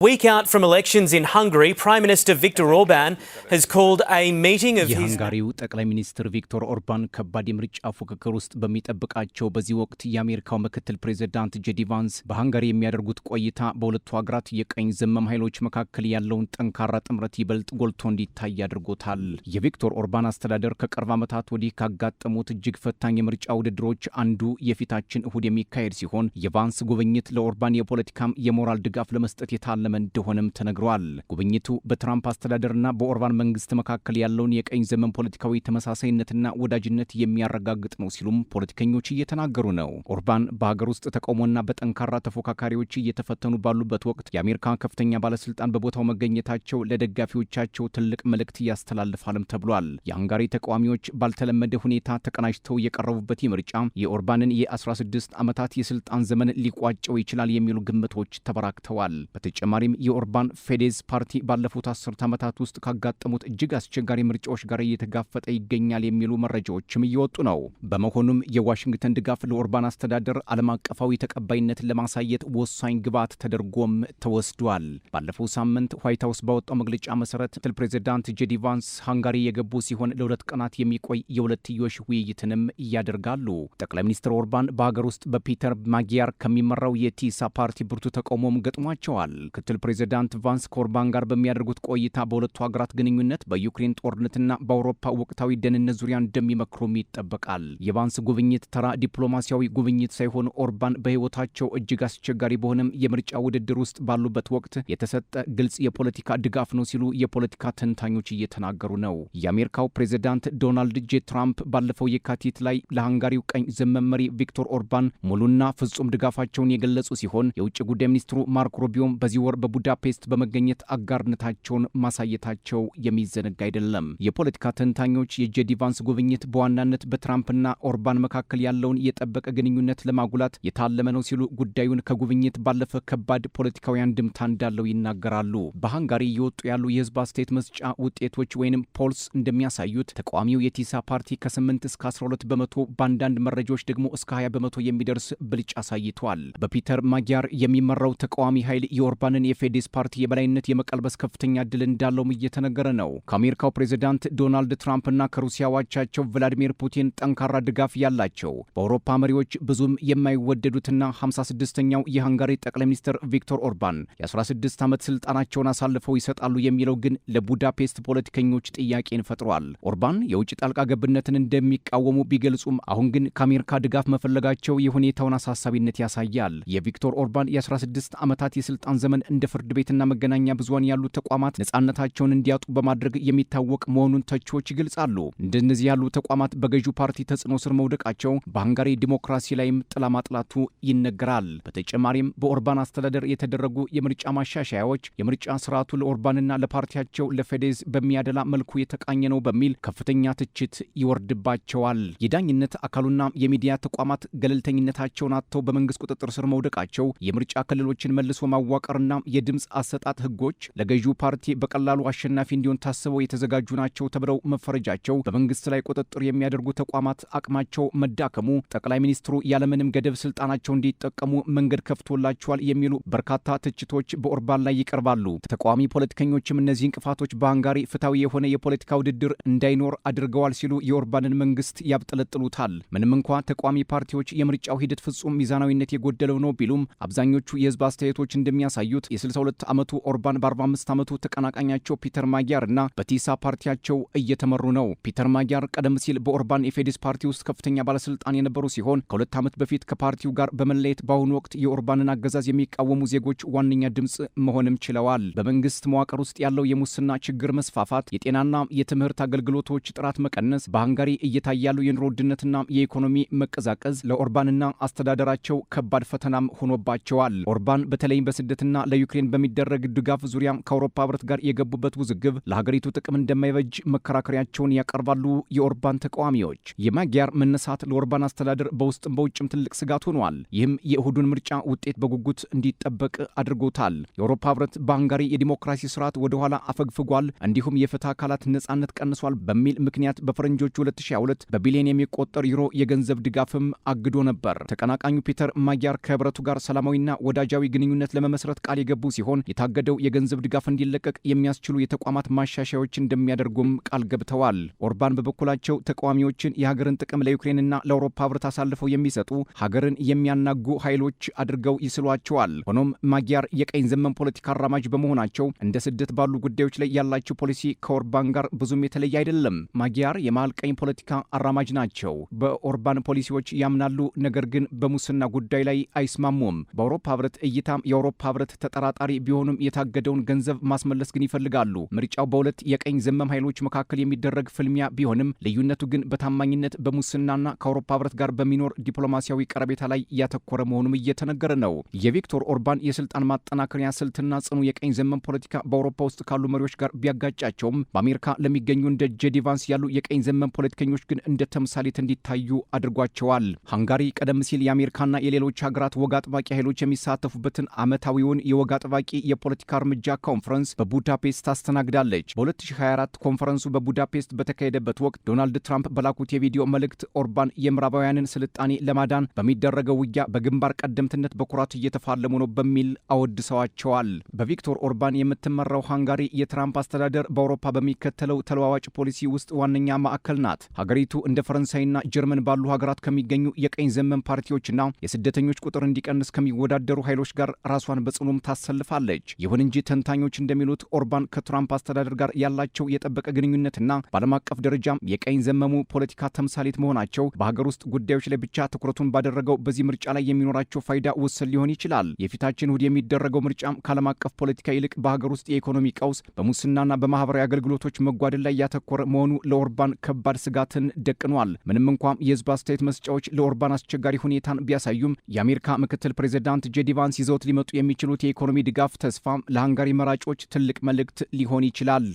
Week out from elections in Hungary, Prime Minister Viktor Orban has called a meeting of his... የሃንጋሪው ጠቅላይ ሚኒስትር ቪክቶር ኦርባን ከባድ የምርጫ ፉክክር ውስጥ በሚጠብቃቸው በዚህ ወቅት የአሜሪካው ምክትል ፕሬዝዳንት ጄዲ ቫንስ በሃንጋሪ የሚያደርጉት ቆይታ በሁለቱ ሀገራት የቀኝ ዘመም ኃይሎች መካከል ያለውን ጠንካራ ጥምረት ይበልጥ ጎልቶ እንዲታይ አድርጎታል። የቪክቶር ኦርባን አስተዳደር ከቅርብ ዓመታት ወዲህ ካጋጠሙት እጅግ ፈታኝ የምርጫ ውድድሮች አንዱ የፊታችን እሁድ የሚካሄድ ሲሆን የቫንስ ጉብኝት ለኦርባን የፖለቲካም የሞራል ድጋፍ ለመስጠት የታለመ እንደሆነም ተነግሯል። ጉብኝቱ በትራምፕ አስተዳደርና በኦርባን መንግስት መካከል ያለውን የቀኝ ዘመን ፖለቲካዊ ተመሳሳይነትና ወዳጅነት የሚያረጋግጥ ነው ሲሉም ፖለቲከኞች እየተናገሩ ነው። ኦርባን በሀገር ውስጥ ተቃውሞና በጠንካራ ተፎካካሪዎች እየተፈተኑ ባሉበት ወቅት የአሜሪካ ከፍተኛ ባለስልጣን በቦታው መገኘታቸው ለደጋፊዎቻቸው ትልቅ መልእክት ያስተላልፋልም ተብሏል። የሃንጋሪ ተቃዋሚዎች ባልተለመደ ሁኔታ ተቀናጅተው የቀረቡበት ምርጫ የኦርባንን የ16 ዓመታት የስልጣን ዘመን ሊቋጨው ይችላል የሚሉ ግምቶች ተበራክተዋል። በተጨማሪም የኦርባን ፌዴዝ ፓርቲ ባለፉት 10 ዓመታት ውስጥ ካጋጠሙት እጅግ አስቸጋሪ ምርጫዎች ጋር እየተጋፈጠ ይገኛል የሚሉ መረጃዎችም እየወጡ ነው። በመሆኑም የዋሽንግተን ድጋፍ ለኦርባን አስተዳደር ዓለም አቀፋዊ ተቀባይነትን ለማሳየት ወሳኝ ግብዓት ተደርጎም ተወስዷል። ባለፈው ሳምንት ዋይት ሃውስ ባወጣው መግለጫ መሰረት ምክትል ፕሬዝዳንት ጄዲ ቫንስ ሃንጋሪ የገቡ ሲሆን ለ2 ቀናት የሚቆይ የሁለትዮሽ ውይይትንም ያደርጋሉ። ጠቅላይ ሚኒስትር ኦርባን በሀገር ውስጥ በፒተር ማጊያር ከሚመራው የቲሳ ፓርቲ ብርቱ ተቃውሞም ገጥሟቸዋል። ምክትል ፕሬዝዳንት ቫንስ ከኦርባን ጋር በሚያደርጉት ቆይታ በሁለቱ ሀገራት ግንኙነት፣ በዩክሬን ጦርነትና በአውሮፓ ወቅታዊ ደህንነት ዙሪያ እንደሚመክሩም ይጠበቃል። የቫንስ ጉብኝት ተራ ዲፕሎማሲያዊ ጉብኝት ሳይሆን ኦርባን በሕይወታቸው እጅግ አስቸጋሪ በሆነም የምርጫ ውድድር ውስጥ ባሉበት ወቅት የተሰጠ ግልጽ የፖለቲካ ድጋፍ ነው ሲሉ የፖለቲካ ተንታኞች እየተናገሩ ነው። የአሜሪካው ፕሬዝዳንት ዶናልድ ጄ ትራምፕ ባለፈው የካቲት ላይ ለሃንጋሪው ቀኝ ዘመም መሪ ቪክቶር ኦርባን ሙሉና ፍጹም ድጋፋቸውን የገለጹ ሲሆን የውጭ ጉዳይ ሚኒስትሩ ማርኮ ሩቢዮም በዚህ ወር በቡዳፔስት በመገኘት አጋርነታቸውን ማሳየታቸው የሚዘነጋ አይደለም። የፖለቲካ ተንታኞች የጄዲ ቫንስ ጉብኝት በዋናነት በትራምፕና ኦርባን መካከል ያለውን የጠበቀ ግንኙነት ለማጉላት የታለመ ነው ሲሉ ጉዳዩን ከጉብኝት ባለፈ ከባድ ፖለቲካዊ አንድምታ እንዳለው ይናገራሉ። በሃንጋሪ እየወጡ ያሉ የህዝብ አስተያየት መስጫ ውጤቶች ወይንም ፖልስ እንደሚያሳዩት ተቃዋሚው የቲሳ ፓርቲ ከ8 እስከ 12 በመቶ፣ በአንዳንድ መረጃዎች ደግሞ እስከ 20 በመቶ የሚደርስ ብልጫ አሳይቷል። በፒተር ማጊያር የሚመራው ተቃዋሚ ኃይል የኦርባንን የፌዴዝ ፓርቲ የበላይነት የመቀልበስ ከፍተኛ ድል እንዳለውም እየተነገረ ነው። ከአሜሪካው ፕሬዝዳንት ዶናልድ ትራምፕና ከሩሲያ አቻቸው ቭላዲሚር ፑቲን ጠንካራ ድጋፍ ያላቸው በአውሮፓ መሪዎች ብዙም የማይወደዱትና 56ኛው የሃንጋሪ ጠቅላይ ሚኒስትር ቪክቶር ኦርባን የ16 ዓመት ስልጣናቸውን አሳልፈው ይሰጣሉ የሚለው ግን ለቡዳፔስት ፖለቲከኞች ጥያቄን ፈጥሯል። ኦርባን የውጭ ጣልቃ ገብነትን እንደሚቃወሙ ቢገልጹም አሁን ግን ከአሜሪካ ድጋፍ መፈለጋቸው የሁኔታውን አሳሳቢነት ያሳያል። የቪክቶር ኦርባን የ16 ዓመታት የስልጣን ዘመን እንደ ፍርድ ቤትና መገናኛ ብዙሃን ያሉ ተቋማት ነጻነታቸውን እንዲያጡ በማድረግ የሚታወቅ መሆኑን ተቺዎች ይገልጻሉ። እንደነዚህ ያሉ ተቋማት በገዢው ፓርቲ ተጽዕኖ ስር መውደቃቸው በሃንጋሪ ዲሞክራሲ ላይም ጥላ ማጥላቱ ይነገራል። በተጨማሪም በኦርባን አስተዳደር የተደረጉ የምርጫ ማሻሻያዎች የምርጫ ስርዓቱ ለኦርባንና ለፓርቲያቸው ለፌዴዝ በሚያደላ መልኩ የተቃኘ ነው በሚል ከፍተኛ ትችት ይወርድባቸዋል። የዳኝነት አካሉና የሚዲያ ተቋማት ገለልተኝነታቸውን አጥተው በመንግስት ቁጥጥር ስር መውደቃቸው የምርጫ ክልሎችን መልሶ ማዋቀርና የድምፅ አሰጣጥ ህጎች ለገዢው ፓርቲ በቀላሉ አሸናፊ እንዲሆን ታስበው የተዘጋጁ ናቸው ተብለው መፈረጃቸው በመንግስት ላይ ቁጥጥር የሚያደርጉ ተቋማት አቅማቸው መዳከሙ ጠቅላይ ሚኒስትሩ ያለምንም ገደብ ስልጣናቸው እንዲጠቀሙ መንገድ ከፍቶላቸዋል የሚሉ በርካታ ትችቶች በኦርባን ላይ ይቀርባሉ። ተቃዋሚ ፖለቲከኞችም እነዚህ እንቅፋቶች በሃንጋሪ ፍትሐዊ የሆነ የፖለቲካ ውድድር እንዳይኖር አድርገዋል ሲሉ የኦርባንን መንግስት ያብጠለጥሉታል። ምንም እንኳ ተቃዋሚ ፓርቲዎች የምርጫው ሂደት ፍጹም ሚዛናዊነት የጎደለው ነው ቢሉም አብዛኞቹ የህዝብ አስተያየቶች እንደሚያሳዩት የ62 ዓመቱ ኦርባን በ45 ዓመቱ ተቀናቃኛቸው ፒተር ማጊያር እና በቲሳ ፓርቲያቸው እየተመሩ ነው። ፒተር ማጊያር ቀደም ሲል በኦርባን የፌዴዝ ፓርቲ ውስጥ ከፍተኛ ባለስልጣን የነበሩ ሲሆን ከ2 ዓመት በፊት ከፓርቲው ጋር በመለየት በአሁኑ ወቅት የኦርባንን አገዛዝ የሚቃወሙ ዜጎች ዋነኛ ድምፅ መሆንም ችለዋል። በመንግስት መዋቅር ውስጥ ያለው የሙስና ችግር መስፋፋት፣ የጤናና የትምህርት አገልግሎቶች ጥራት መቀነስ፣ በሃንጋሪ እየታየ ያለው የኑሮ ውድነትና የኢኮኖሚ መቀዛቀዝ ለኦርባንና አስተዳደራቸው ከባድ ፈተናም ሆኖባቸዋል። ኦርባን በተለይም በስደትና ለዩክሬን በሚደረግ ድጋፍ ዙሪያ ከአውሮፓ ህብረት ጋር የገቡበት ውዝግብ ለሀገሪቱ ጥቅም እንደማይበጅ መከራከሪያቸውን ያቀርባሉ። የኦርባን ተቃዋሚዎች የማጊያር መነሳት ለኦርባን አስተዳደር በውስጥም በውጭም ትልቅ ስጋት ሆኗል። ይህም የእሁዱን ምርጫ ውጤት በጉጉት እንዲጠበቅ አድርጎታል። የአውሮፓ ህብረት በሃንጋሪ የዲሞክራሲ ስርዓት ወደ ኋላ አፈግፍጓል፣ እንዲሁም የፍትህ አካላት ነጻነት ቀንሷል በሚል ምክንያት በፈረንጆቹ 2022 በቢሊዮን የሚቆጠር ዩሮ የገንዘብ ድጋፍም አግዶ ነበር። ተቀናቃኙ ፒተር ማጊያር ከህብረቱ ጋር ሰላማዊና ወዳጃዊ ግንኙነት ለመመስረት ቃል የገቡ ሲሆን የታገደው የገንዘብ ድጋፍ እንዲለቀቅ የሚያስችሉ የተቋማት ማሻሻያዎች እንደሚያደርጉም ቃል ገብተዋል። ኦርባን በበኩላቸው ተቃዋሚዎችን የሀገርን ጥቅም ለዩክሬንና ለአውሮፓ ህብረት አሳልፈው የሚሰጡ ሀገርን የሚያናጉ ኃይሎች አድርገው ይስሏቸዋል። ሆኖም ማጊያር የቀኝ ዘመም ፖለቲካ አራማጅ በመሆናቸው እንደ ስደት ባሉ ጉዳዮች ላይ ያላቸው ፖሊሲ ከኦርባን ጋር ብዙም የተለየ አይደለም። ማጊያር የመሃል ቀኝ ፖለቲካ አራማጅ ናቸው። በኦርባን ፖሊሲዎች ያምናሉ፣ ነገር ግን በሙስና ጉዳይ ላይ አይስማሙም። በአውሮፓ ህብረት እይታም የአውሮፓ ህብረት ተጠራጣሪ ቢሆኑም የታገደውን ገንዘብ ማስመለስ ግን ይፈልጋሉ። ምርጫው በሁለት የቀኝ ዘመም ኃይሎች መካከል የሚደረግ ፍልሚያ ቢሆንም ልዩነቱ ግን በታማኝነት በሙስናና ከአውሮፓ ህብረት ጋር በሚኖር ዲፕሎማሲያዊ ቀረቤታ ላይ ያተኮረ መሆኑም እየተነገረ ነው። የቪክቶር ኦርባን የስልጣን ማጠናከሪያ ስልትና ጽኑ የቀኝ ዘመም ፖለቲካ በአውሮፓ ውስጥ ካሉ መሪዎች ጋር ቢያጋጫቸውም በአሜሪካ ለሚገኙ እንደ ጄዲ ቫንስ ያሉ የቀኝ ዘመም ፖለቲከኞች ግን እንደ ተምሳሌት እንዲታዩ አድርጓቸዋል። ሃንጋሪ ቀደም ሲል የአሜሪካና የሌሎች ሀገራት ወግ አጥባቂ ኃይሎች የሚሳተፉበትን ዓመታዊውን የወግ አጥባቂ የፖለቲካ እርምጃ ኮንፈረንስ በቡዳፔስት አስተናግዳለች። በ2024 ኮንፈረንሱ በቡዳፔስት በተካሄደበት ወቅት ዶናልድ ትራምፕ በላኩት የቪዲዮ መልእክት ኦርባን የምዕራባውያንን ስልጣኔ ለማዳን በሚደረገው ውጊያ በግንባር ቀደምትነት በኩራት እየተፋለሙ ነው በሚል አወድሰዋቸዋል። በቪክቶር ኦርባን የምትመራው ሃንጋሪ የትራምፕ አስተዳደር በአውሮፓ በሚከተለው ተለዋዋጭ ፖሊሲ ውስጥ ዋነኛ ማዕከል ናት። ሀገሪቱ እንደ ፈረንሳይና ጀርመን ባሉ ሀገራት ከሚገኙ የቀኝ ዘመም ፓርቲዎችና የስደተኞች ቁጥር እንዲቀንስ ከሚወዳደሩ ኃይሎች ጋር ራሷን በጽኑም ታሰልፋለች። ይሁን እንጂ ተንታኞች እንደሚሉት ኦርባን ከትራምፕ አስተዳደር ጋር ያላቸው የጠበቀ ግንኙነትና በዓለም አቀፍ ደረጃም የቀኝ ዘመሙ ፖለቲካ ተምሳሌት መሆናቸው በሀገር ውስጥ ጉዳዮች ላይ ብቻ ትኩረቱን ባደረገው በዚህ ምርጫ ላይ የሚኖራቸው ፋይዳ ውስን ሊሆን ይችላል። የፊታችን እሁድ የሚደረገው ምርጫም ከዓለም አቀፍ ፖለቲካ ይልቅ በሀገር ውስጥ የኢኮኖሚ ቀውስ፣ በሙስናና በማህበራዊ አገልግሎቶች መጓደል ላይ ያተኮረ መሆኑ ለኦርባን ከባድ ስጋትን ደቅኗል። ምንም እንኳን የህዝብ አስተያየት መስጫዎች ለኦርባን አስቸጋሪ ሁኔታን ቢያሳዩም የአሜሪካ ምክትል ፕሬዚዳንት ጄዲ ቫንስ ይዘውት ሊመጡ የሚችሉት የኢኮኖሚ ድጋፍ ተስፋ ለሃንጋሪ መራጮች ትልቅ መልእክት ሊሆን ይችላል።